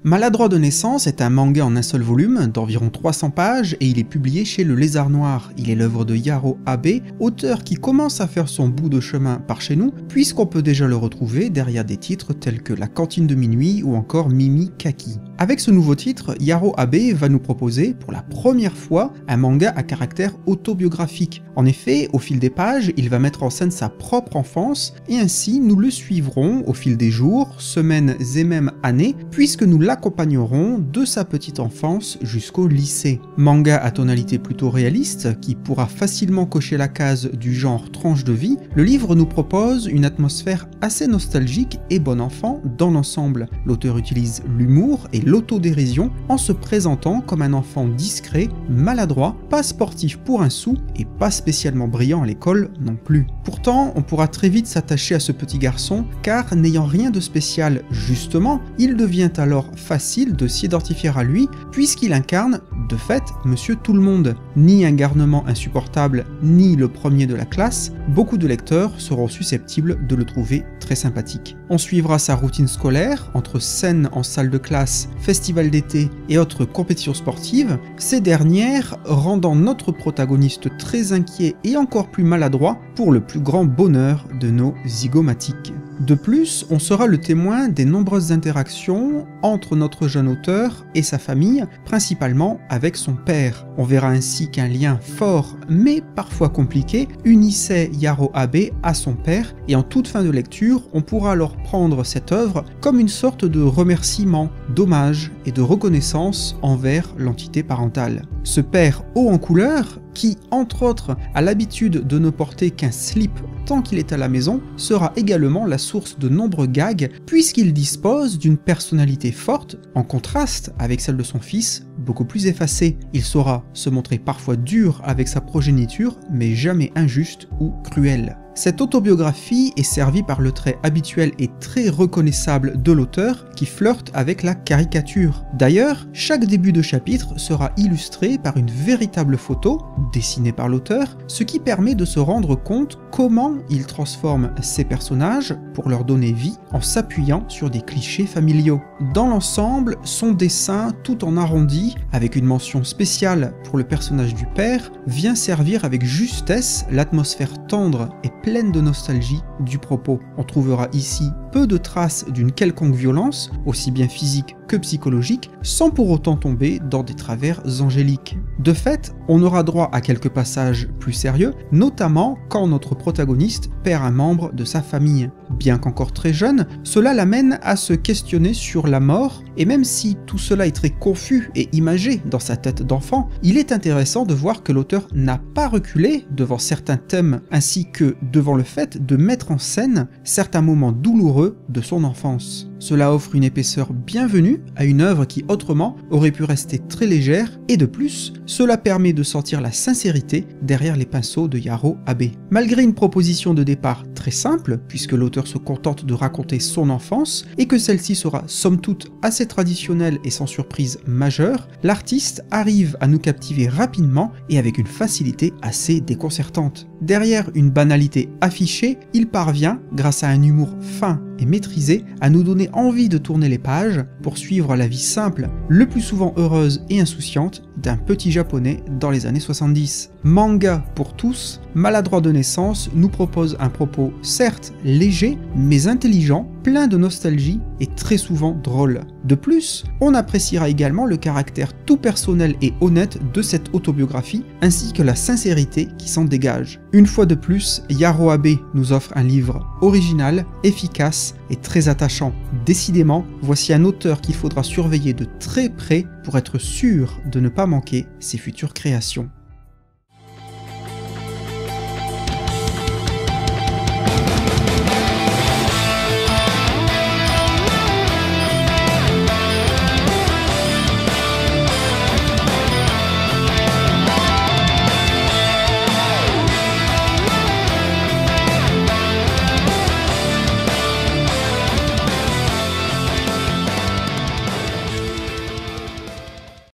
Maladroit de naissance est un manga en un seul volume d'environ 300 pages et il est publié chez Le Lézard Noir. Il est l'œuvre de Yaro Abe, auteur qui commence à faire son bout de chemin par chez nous, puisqu'on peut déjà le retrouver derrière des titres tels que La Cantine de minuit ou encore Mimi Kaki. Avec ce nouveau titre, Yaro Abe va nous proposer pour la première fois un manga à caractère autobiographique. En effet, au fil des pages, il va mettre en scène sa propre enfance et ainsi nous le suivrons au fil des jours, semaines et même années, puisque nous l'accompagnerons de sa petite enfance jusqu'au lycée. Manga à tonalité plutôt réaliste, qui pourra facilement cocher la case du genre tranche de vie, le livre nous propose une atmosphère assez nostalgique et bon enfant dans l'ensemble. L'auteur utilise l'humour et l'autodérision en se présentant comme un enfant discret, maladroit, pas sportif pour un sou et pas spécialement brillant à l'école non plus. Pourtant, on pourra très vite s'attacher à ce petit garçon car n'ayant rien de spécial justement, il devient alors facile de s'identifier à lui puisqu'il incarne de fait Monsieur Tout-le-Monde. Ni un garnement insupportable, ni le premier de la classe, beaucoup de lecteurs seront susceptibles de le trouver très sympathique. On suivra sa routine scolaire, entre scènes en salle de classe, festival d'été et autres compétitions sportives, ces dernières rendant notre protagoniste très inquiet et encore plus maladroit pour le plus grand bonheur de nos zygomatiques. De plus, on sera le témoin des nombreuses interactions entre notre jeune auteur et sa famille, principalement avec son père. On verra ainsi qu'un lien fort, mais parfois compliqué, unissait Yaro Abe à son père, et en toute fin de lecture, on pourra alors prendre cette œuvre comme une sorte de remerciement, d'hommage et de reconnaissance envers l'entité parentale. Ce père haut en couleur, qui, entre autres, a l'habitude de ne porter qu'un slip tant qu'il est à la maison, sera également la source de nombreux gags puisqu'il dispose d'une personnalité forte, en contraste avec celle de son fils, beaucoup plus effacée. Il saura se montrer parfois dur avec sa progéniture, mais jamais injuste ou cruel. Cette autobiographie est servie par le trait habituel et très reconnaissable de l'auteur qui flirte avec la caricature. D'ailleurs, chaque début de chapitre sera illustré par une véritable photo, dessinée par l'auteur, ce qui permet de se rendre compte comment il transforme ses personnages pour leur donner vie en s'appuyant sur des clichés familiaux. Dans l'ensemble, son dessin, tout en arrondi, avec une mention spéciale pour le personnage du père, vient servir avec justesse l'atmosphère tendre et pleine de nostalgie du propos. On trouvera ici peu de traces d'une quelconque violence, aussi bien physique que psychologique, sans pour autant tomber dans des travers angéliques. De fait, on aura droit à quelques passages plus sérieux, notamment quand notre protagoniste perd un membre de sa famille. Bien qu'encore très jeune, cela l'amène à se questionner sur la mort, et même si tout cela est très confus et imagé dans sa tête d'enfant, il est intéressant de voir que l'auteur n'a pas reculé devant certains thèmes, ainsi que devant le fait de mettre en scène certains moments douloureux de son enfance. Cela offre une épaisseur bienvenue à une œuvre qui autrement aurait pu rester très légère, et de plus, cela permet de sentir la sincérité derrière les pinceaux de Yaro Abe. Malgré une proposition de départ très simple, puisque l'auteur se contente de raconter son enfance, et que celle-ci sera somme toute assez traditionnelle et sans surprise majeure, l'artiste arrive à nous captiver rapidement et avec une facilité assez déconcertante. Derrière une banalité affichée, il parvient, grâce à un humour fin et maîtrisé, à nous donner envie de tourner les pages pour suivre la vie simple, le plus souvent heureuse et insouciante, d'un petit japonais dans les années 70. Manga pour tous, Maladroit de naissance nous propose un propos certes léger, mais intelligent, plein de nostalgie et très souvent drôle. De plus, on appréciera également le caractère tout personnel et honnête de cette autobiographie, ainsi que la sincérité qui s'en dégage. Une fois de plus, Yaro Abe nous offre un livre original, efficace et très attachant. Décidément, voici un auteur qu'il faudra surveiller de très près pour être sûr de ne pas manquer ses futures créations.